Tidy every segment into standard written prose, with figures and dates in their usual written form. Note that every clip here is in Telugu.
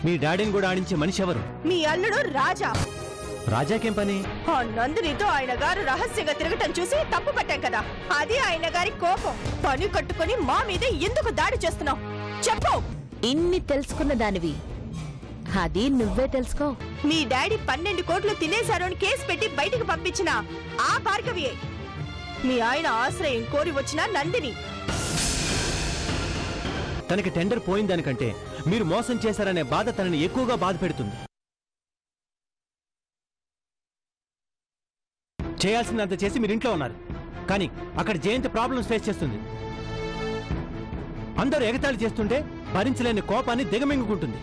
మీ డాడీని కూడా ఆడించే మనిషి ఎవరు? మీ అల్లుడు రాజా. రాజాకేం పని? ఆ నందినితో ఆయన గారు రహస్యంగా తిరగటం చూసి తప్పు పట్టాం కదా, అది ఆయన గారి కోపం. పని కట్టుకుని మా మీద ఎందుకు దాడి చేస్తున్నావు చెప్పు. ఇన్ని తెలుసుకున్న దానివి, అది నువ్వే తెలుసుకో. మీ డాడీ 12 కోట్లు తినేశారు అని కేసు పెట్టి బయటికి పంపించిన ఆ భార్గవియే మీ ఆయన ఆశ్రయం కోరి వచ్చిన నందిని. తనకి టెండర్ పోయిందనికంటే మీరు మోసం చేశారనే బాధ తనని ఎక్కువగా బాధ పెడుతుంది. చేయాల్సిందంత చేసి మీరు ఇంట్లో ఉన్నారు, కానీ అక్కడ జయంతి ప్రాబ్లమ్స్ ఫేస్ చేస్తుంది. అందరూ ఎగతాళి చేస్తుంటే భరించలేని కోపాన్ని దిగమింగుకుంటుంది.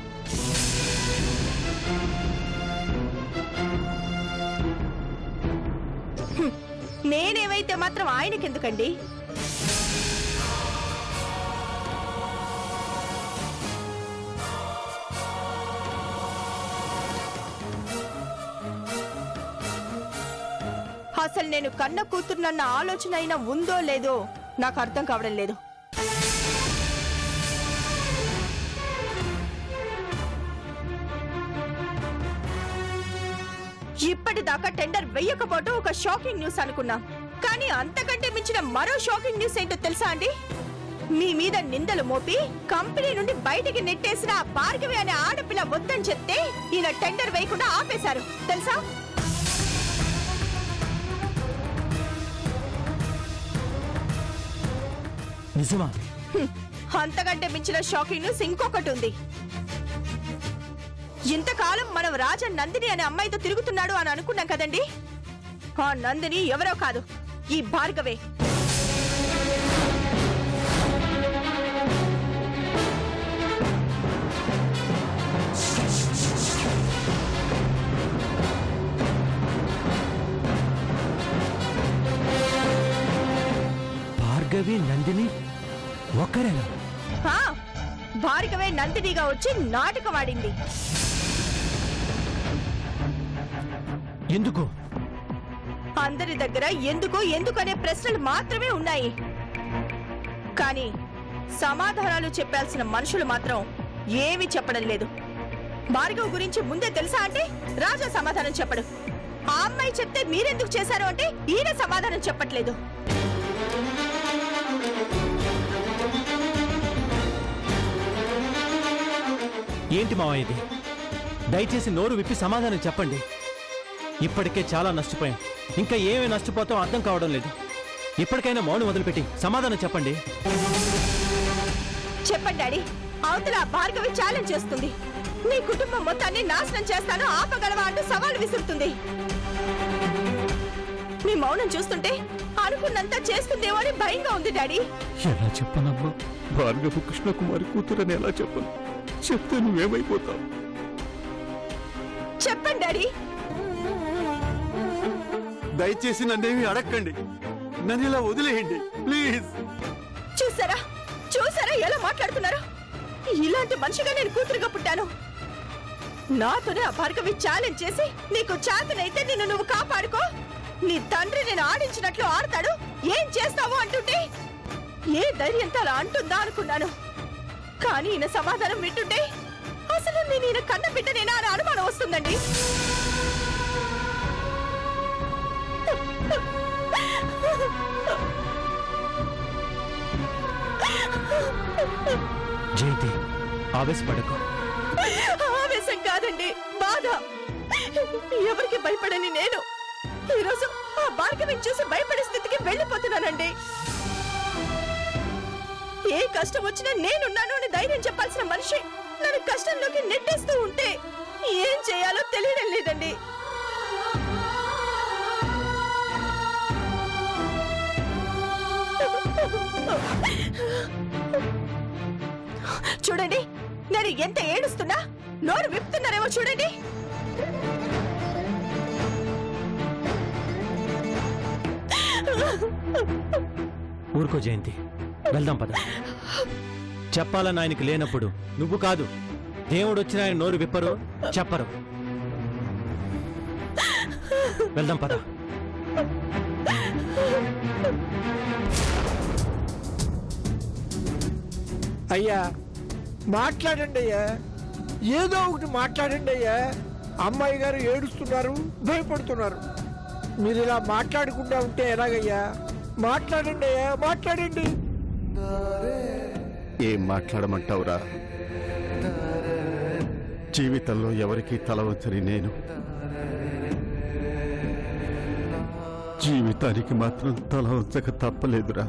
నేనేమైతే మాత్రం ఆయనకెందుకండి? అసలు నేను కన్న కూతురునన్న ఆలోచన అయినా ఉందో లేదో నాకు అర్థం కావడం లేదు. ఇప్పటిదాకా టెండర్ వెయ్యకపోవడం ఒక షాకింగ్ న్యూస్ అనుకున్నాం, కానీ అంతకంటే మించిన మరో షాకింగ్ న్యూస్ ఏంటో తెలుసా అండి? మీ మీద నిందలు మోపి కంపెనీ నుండి బయటికి నెట్టేసిన ఆ భార్గవి అనే ఆడపిల్ల వద్దని చెప్తే ఈయన టెండర్ వేయకుండా ఆపేశారు తెలుసా? నిజమా? అంతకంటే మించిన షాకింగ్ న్యూస్ ఇంకొకటి ఉంది. ఇంతకాలం మనం రాజా నందిని అనే అమ్మాయితో తిరుగుతున్నాడు అని అనుకున్నాం కదండి. ఆ నందిని ఎవరో కాదు, ఈ భార్గవే. భార్గవి నందిని ఒక్కరేనా? భార్గవే నందినిగా వచ్చి నాటకం ఆడింది. ఎందుకు? అందరి దగ్గర ఎందుకు అనే ప్రశ్నలు మాత్రమే ఉన్నాయి, కానీ సమాధానాలు చెప్పాల్సిన మనుషులు మాత్రం ఏమీ చెప్పడం లేదు. భార్గవ్ గురించి ముందే తెలుసా అంటే రాజా సమాధానం చెప్పడు. ఆ అమ్మాయి చెప్తే మీరెందుకు చేశారు అంటే ఈయన సమాధానం చెప్పట్లేదు. ఏంటి మావా ఇది? దయచేసి నోరు విప్పి సమాధానం చెప్పండి. ఇప్పటికే చాలా నష్టపోయాం, ఇంకా ఏమి నష్టపోతాం అర్థం కావడం లేదు. ఇప్పటికైనా మౌనం వదిలిపెట్టి సమాధానం చెప్పండి. చెప్పండి డాడీ, అవతల భార్గవి ఛాలెంజ్ చేస్తుంది. నీ కుటుంబం మొత్తాన్ని నాశనం చేస్తాను, ఆపగలవా అంటూ సవాలు విసురుతుంది. మీ మౌనం చూస్తుంటే అనుకున్నంత చేస్తుందేమో అని భయంగా ఉంది డాడీ. ఎలా చెప్పనమ్మా? భార్గవి కృష్ణకుమారి కూతురని ఎలా చెప్పను? చెప్తే నువ్వేమైపోతావు? చెప్పండి డాడీ. దయచేసి నన్నేమి అడగండి, నన్ను ఇలా వదిలేయండి ప్లీజ్. చూసారా ఎలా మాట్లాడుతున్నారు? ఇలాంటి మనిషిగా నేను కూతురుగా పుట్టాను. నాతోనే ఆ భార్గవి ఛాలెంజ్ చేసి నీకు చేతనైతే నిన్ను నువ్వు కాపాడుకో, నీ తండ్రి నేను ఆడించినట్లు ఆడతాడు, ఏం చేస్తావు అంటుంటే ఏ ధైర్యంతో అలా అంటుందా అనుకున్నాను. కానీ ఈయన సమాధానం వింటుంటే అసలు నేను ఈయన కన్న బిడ్డనేనా అని అనుమానం వస్తుందండి. జయంతి, ఆవేశపడకు. ఆవేశం కాదండి, బాధ. ఎవరికి భయపడని నేను ఈరోజు ఆ భార్గవిని చూసి భయపడే స్థితికి వెళ్ళిపోతున్నానండి. ఏ కష్టం వచ్చినా నేనున్నాను అని ధైర్యం చెప్పాల్సిన మనిషి నన్ను కష్టంలోకి నెట్టేస్తూ ఉంటే ఏం చేయాలో తెలియడం లేదండి. చూడండి, నేను ఎంత ఏడుస్తున్నా నోరు విప్పుతున్నారేమో చూడండి. ఊరుకో జయంతి, వెళ్దాం పద. చెప్పాలని ఆయనకి లేనప్పుడు నువ్వు కాదు, దేవుడు వచ్చిన ఆయన నోరు విప్పరు, చెప్పరు. వెళ్దాం పద. అయ్యా మాట్లాడండి అయ్యా. ఏదో ఒకటి మాట్లాడండి అయ్యా. అమ్మాయి గారు ఏడుస్తున్నారు, భయపడుతున్నారు. మీరు ఇలా మాట్లాడకుండా ఉంటే ఎలాగయ్యా? మాట్లాడండి అయ్యా, మాట్లాడండి. ఏం మాట్లాడమంటావురా? జీవితంలో ఎవరికీ తలవంచని నేను జీవితానికి మాత్రం తల వంచక తప్పలేదురా.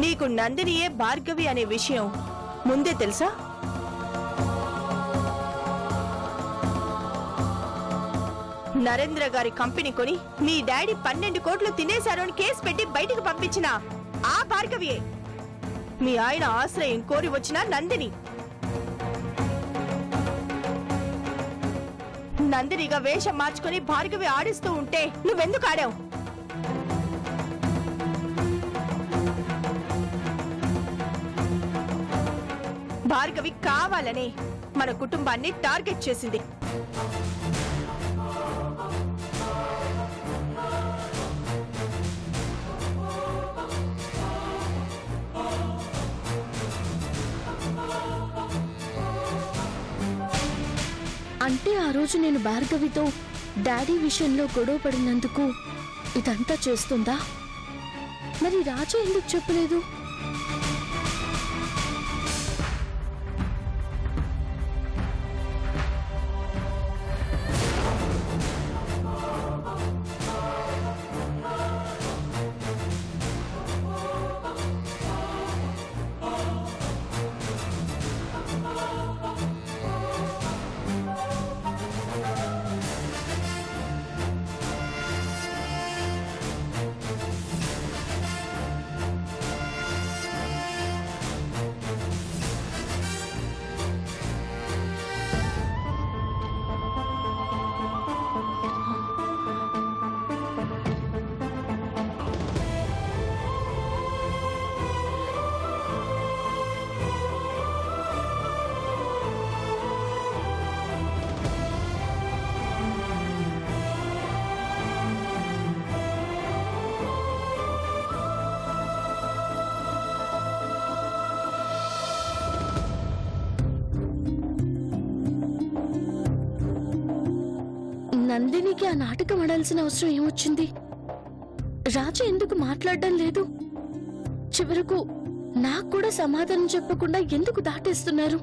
నీకు నందినియే భార్గవి అనే విషయం ముందే తెలుసా? నరేంద్ర గారి కంపెనీ కొని మీ డాడీ 12 కోట్లు తినేశారు అని కేసు పెట్టి బయటకు పంపించిన ఆ భార్గవియే మీ ఆయన ఆశ్రయం కోరి వచ్చిన నందిని. నందినిగా వేషం మార్చుకుని భార్గవి ఆడిస్తూ ఉంటే నువ్వెందుకు ఆడావు? భార్గవి కావాలనే మన కుటుంబాన్ని టార్గెట్ చేసింది. అంటే ఆ రోజు నేను భార్గవితో డాడీ విషయంలో గొడవ పడినందుకు ఇదంతా చేస్తుందా? మరి రాజు ఎందుకు చెప్పలేదు? నందినికి ఆ నాటకం ఆడాల్సిన అవసరం ఏమొచ్చింది? రాజు ఎందుకు మాట్లాడడం లేదు? చివరకు నాకు కూడా సమాధానం చెప్పకుండా ఎందుకు దాటేస్తున్నారు?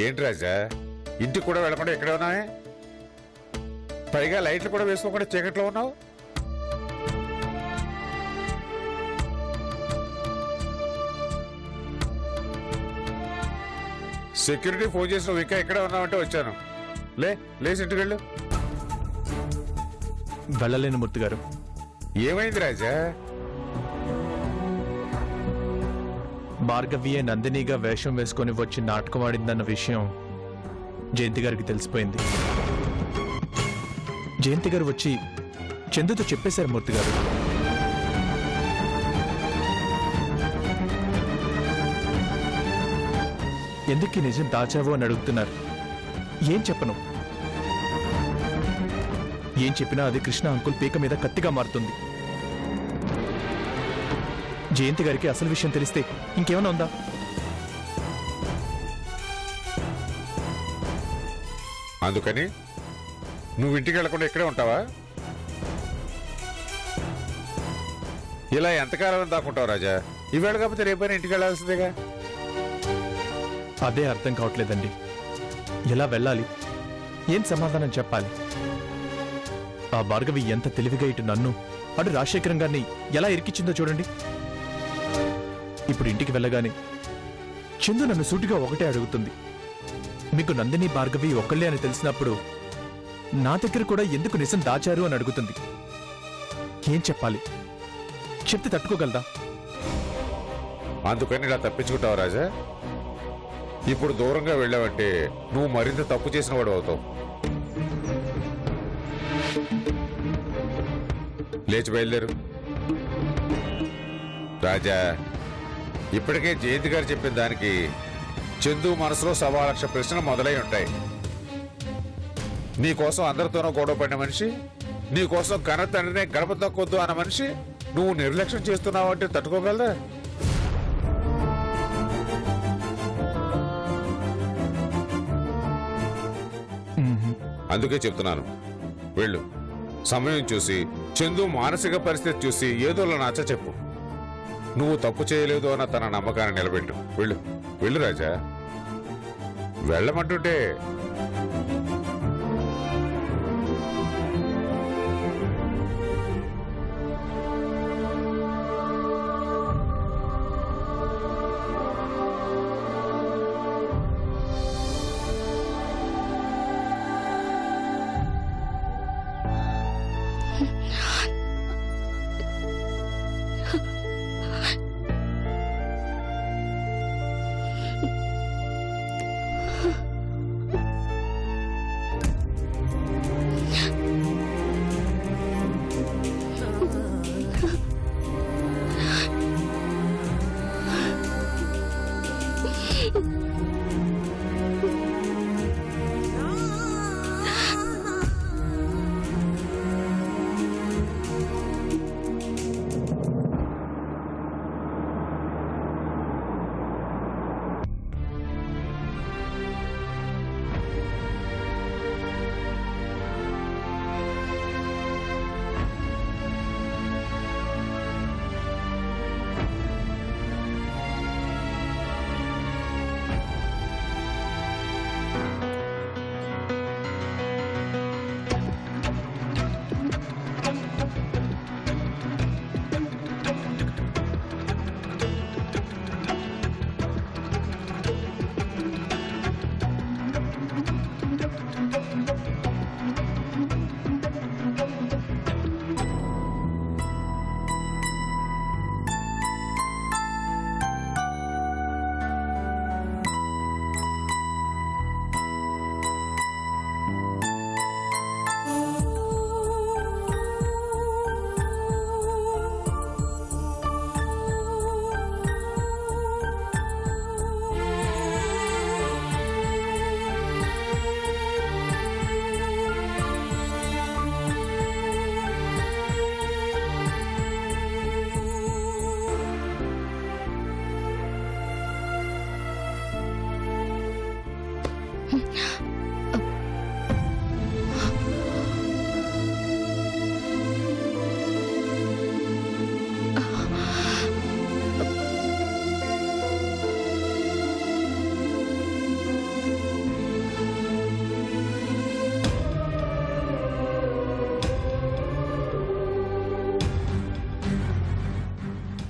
ఏంటి రాజా, ఇంటికి కూడా వెళ్ళకుండా ఎక్కడే ఉన్నావే? పైగా లైట్లు కూడా వేసుకోకుండా చీకట్లో ఉన్నావు. సెక్యూరిటీ ఫోన్ చేసి నువ్వు ఇంకా ఎక్కడే ఉన్నావంటే వచ్చాను. లేచి ఇంటికి వెళ్ళు. వెళ్ళలేను మూర్తి గారు. ఏమైంది రాజా? భార్గవియే నందినిగా వేషం వేసుకొని వచ్చి నాటకం ఆడిందన్న విషయం జయంతి గారికి తెలిసిపోయింది. జయంతి గారు వచ్చి చందుతో చెప్పేశారు మూర్తి గారు. ఎందుకు ఈ నిజం దాచావో అని అడుగుతున్నారు. ఏం చెప్పను? ఏం చెప్పినా అది కృష్ణ అంకుల్ పీక మీద కత్తిగా మారుతుంది. జయంతి గారికి అసలు విషయం తెలిస్తే ఇంకేమైనా ఉందా? అందుకని నువ్వు ఇంటికి వెళ్లకుండా ఇక్కడే ఉంటావా? ఇలా ఎంతకాలం దాక్కుంటావు రాజా? ఈవేళ కాకపోతే రేపైనా ఇంటికి వెళ్ళాల్సిందేగా. అదే అర్థం కావట్లేదండి. ఎలా వెళ్ళాలి? ఏం సమాధానం చెప్పాలి? ఆ భార్గవి ఎంత తెలివిగా ఇటు నన్ను అటు రాజశేఖరం గారిని ఎలా ఇరికిచ్చిందో చూడండి. ఇప్పుడు ఇంటికి వెళ్ళగానే చందు నన్ను సూటిగా ఒకటే అడుగుతుంది, మీకు నందిని భార్గవి ఒక్కళ్ళే అని తెలిసినప్పుడు నా దగ్గర కూడా ఎందుకు నిజం దాచారు అని అడుగుతుంది. ఏం చెప్పాలి? చెప్తే తట్టుకోగలదా? అందుకని ఇలా తప్పించుకుంటావు రాజా? ఇప్పుడు దూరంగా వెళ్ళావంటే నువ్వు మరింత తప్పు చేసిన వాడు అవుతావు. లేచి బయలుదేరు. రాజా, ఇప్పటికే జయంతి గారు చెప్పిన దానికి చందు మనసులో 1,00,000 ప్రశ్నలు మొదలై ఉంటాయి. నీకోసం అందరితోనూ గొడవ పడిన మనిషి, నీకోసం కన్న తండ్రినే గడప తొక్కొద్దు అన్న మనిషి నువ్వు నిర్లక్ష్యం చేస్తున్నావు అంటే తట్టుకోగలదా? అందుకే చెప్తున్నాను, వెళ్ళు. సమయం చూసి చందు మానసిక పరిస్థితి చూసి ఏదోలా నచ్చ చెప్పు. నువ్వు తప్పు చేయలేదు అన్న తన నమ్మకాన్ని నిలబెట్టు. వెళ్ళు వెళ్ళు రాజా, వెళ్ళమంటుంటే.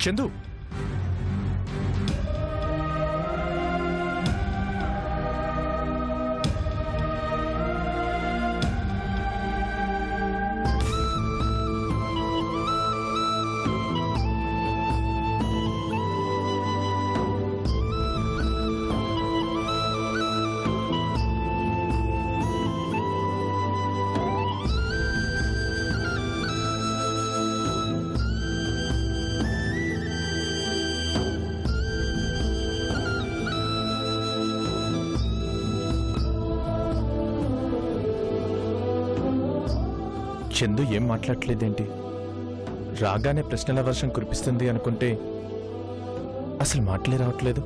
చందు, చందు ఏం మాట్లాడలేదేంటి? రాగానే ప్రశ్నల వర్షం కురిపిస్తుంది అనుకుంటే అసలు మాటలే రావట్లేదు.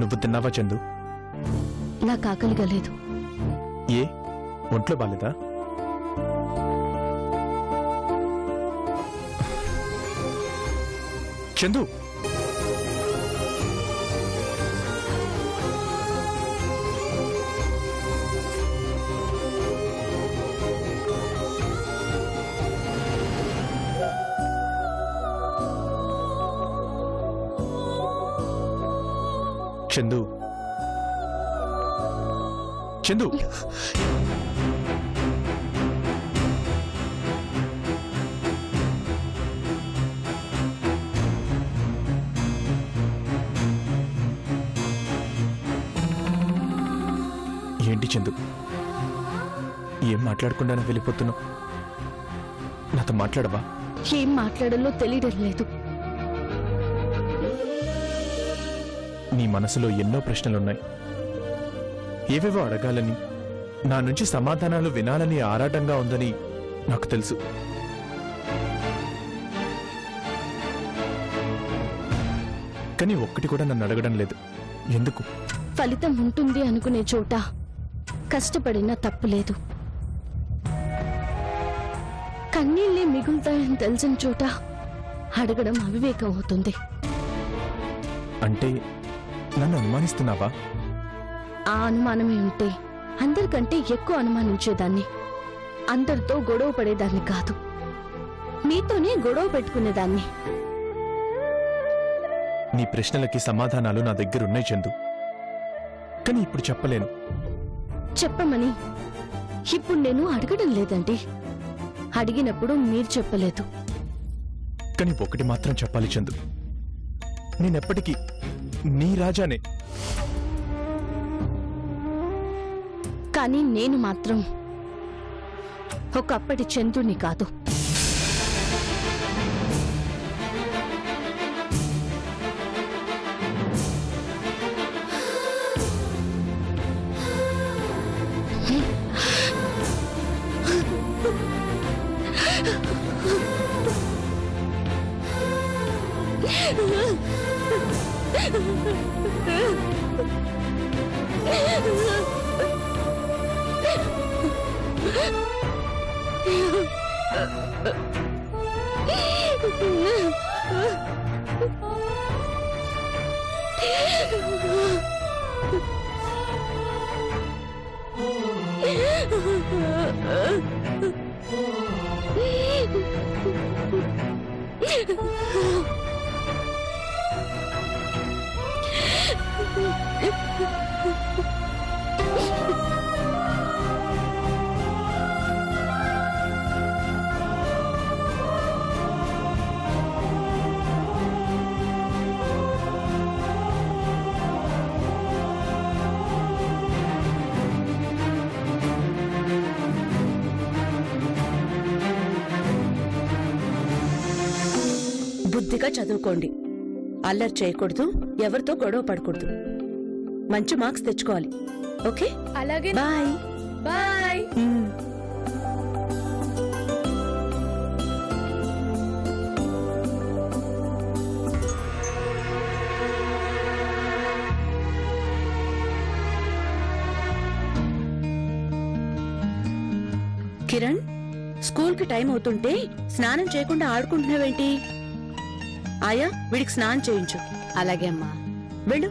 నువ్వు తిన్నావా చందు? నాకు ఆకలిగా లేదు. ఏ ఒంట్లో బాలేదా? చందు, చందు, చందు. ఏంటి చందు, ఏం మాట్లాడకుండానే వెళ్ళిపోతున్నావు? నాతో మాట్లాడవా? ఏం మాట్లాడాలో తెలియడం లేదు. నీ మనసులో ఎన్నో ప్రశ్నలున్నాయి. ఏవేవో అడగాలని, నా నుంచి సమాధానాలు వినాలని ఆరాటంగా ఉందని నాకు తెలుసు. కానీ ఒక్కటి కూడా నన్ను అడగడం లేదు. ఎందుకు? ఫలితం ఉంటుంది అనుకునే చోట కష్టపడినా తప్పులేదు. కన్నీళ్ళే మిగులుతాయని తెలిసిన చోట అడగడం అవివేకం అవుతుంది. అంటే నన్ను అనుమానిస్తున్నావా? ఆ అనుమానమే ఉంటే అందరికంటే ఎక్కువ అనుమానించేదాన్ని. అందరితో గొడవ పడేదాన్ని కాదు, మీతోనే గొడవ పెట్టుకునేదాన్ని. నీ ప్రశ్నలకి సమాధానాలు నా దగ్గరున్నాయి చందు, కానీ ఇప్పుడు చెప్పలేను. చెప్పమని ఇప్పుడు నేను అడగడం లేదండి. అడిగినప్పుడు మీరు చెప్పలేదు. కానీ ఒకటి మాత్రం చెప్పాలి చందు, నేనెప్పటికీ నీ రాజానే. కానీ నేను మాత్రం ఒకప్పటి చంద్రుని కాదు. బుద్ధిగా చదువుకోండి, అల్లరి చేయకూడదు, ఎవరితో గొడవ పడకూడదు, మంచి మార్క్స్ తెచ్చుకోవాలి. ఓకే? అలాగే. Bye bye. కిరణ్, స్కూల్ కి టైం అవుతుంటే స్నానం చేయకుండా ఆడుకుంటున్నావేంటి? ఆయా, వీడికి స్నానం చేయించు. అలాగే అమ్మా, వెళ్ళు.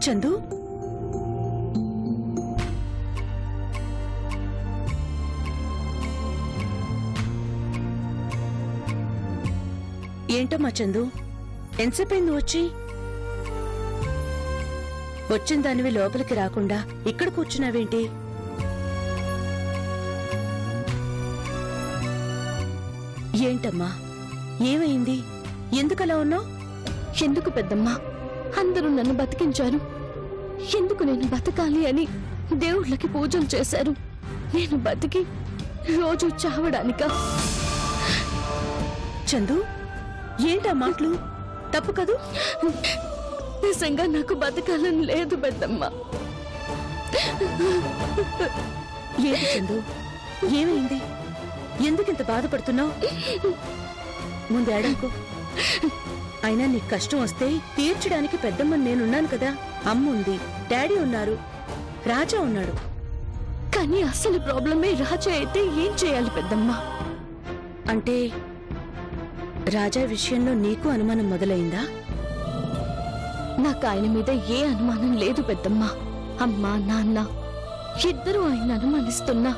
చందు, ఏంటమ్మా చందు, ఎంతసేపైంది వచ్చి? వచ్చిన దానివి లోపలికి రాకుండా ఇక్కడ కూర్చున్నావేంటి? ఏంటమ్మా, ఏమైంది? ఎందుకలా ఉన్నావు? ఎందుకు పెద్దమ్మా? అందరూ నన్ను బతికించారు. ఎందుకు నేను బతకాలి అని దేవుళ్ళకి పూజలు చేశారు. నేను బతికి రోజు చావడానికా? చందు, ఏంటా మాటలు? తప్పు కదూ? నిజంగా నాకు బతకాలని లేదు పెద్దమ్మ. ఏంటి చందు, ఏమైంది? ఎందుకింత బాధపడుతున్నావు? ముందు ఏడకు. అయినా నీకు కష్టం వస్తే తీర్చడానికి పెద్దమ్మని నేనున్నాను కదా. అమ్మ ఉంది, డాడీ ఉన్నారు, రాజా ఉన్నాడు. కానీ అసలు ప్రాబ్లమే రాజా అయితే ఏం చేయాలి పెద్దమ్మ? అంటే రాజా విషయంలో నీకు అనుమానం మొదలైందా? నాకు ఆయన మీద ఏ అనుమానం లేదు పెద్దమ్మ. అమ్మ నాన్న ఇద్దరూ ఆయన అనుమానిస్తున్నా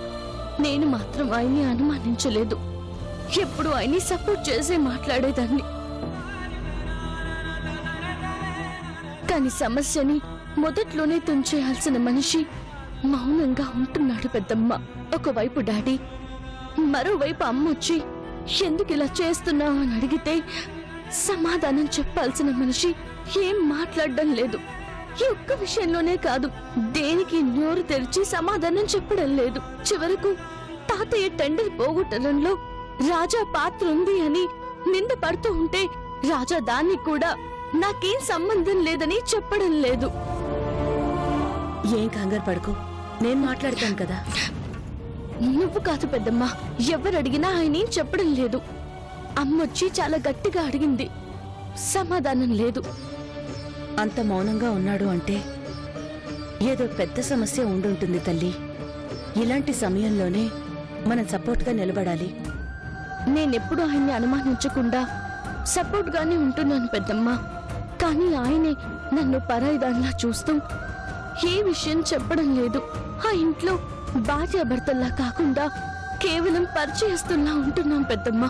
నేను మాత్రం ఆయన్ని అనుమానించలేదు. ఎప్పుడు ఆయన్ని సపోర్ట్ చేసే మాట్లాడేదాన్ని. కాని సమస్యని మొదట్లోనే తుంచేయాల్సిన మనిషి మౌనంగా ఉంటున్నాడు పెద్దమ్మ. ఒకవైపు డాడీ, మరోవైపు అమ్మొచ్చి ఎందుకు ఇలా చేస్తున్నావు అని అడిగితే సమాధానం చెప్పాల్సిన మనిషి ఏం మాట్లాడడం లేదు. ఈ ఒక్క విషయంలోనే కాదు, దేనికి నోరు తెరిచి సమాధానం చెప్పడం లేదు. చివరకు తాతయ్య టెండర్ పోగొట్టడంలో రాజా పాత్ర ఉంది అని నింద పడుతూ ఉంటే రాజా దాన్ని కూడా నాకేం సంబంధం లేదని చెప్పడం లేదు. ఏం కంగారు పడుకో, నేను మాట్లాడతాను కదా. నువ్వు కాదు పెద్దమ్మ, ఎవరు అడిగినా ఆయనేం చెప్పడం లేదు. అమ్మొచ్చి చాలా గట్టిగా అడిగింది, సమాధానం లేదు. అంత మౌనంగా ఉన్నాడు అంటే ఏదో పెద్ద సమస్య ఉండుంటుంది తల్లి. ఇలాంటి సమయంలోనే మనం సపోర్ట్గా నిలబడాలి. నేనెప్పుడు ఆయన్ని అనుమానించకుండా సపోర్ట్ గానే ఉంటున్నాను పెద్దమ్మ. కానీ ఆయనే నన్ను పరాయిదానిలా చూస్తూ ఏ విషయం చెప్పడం లేదు. ఆ ఇంట్లో భార్యాభర్తల్లా కాకుండా కేవలం పరిచయస్తుల్లా ఉంటున్నాం పెద్దమ్మ.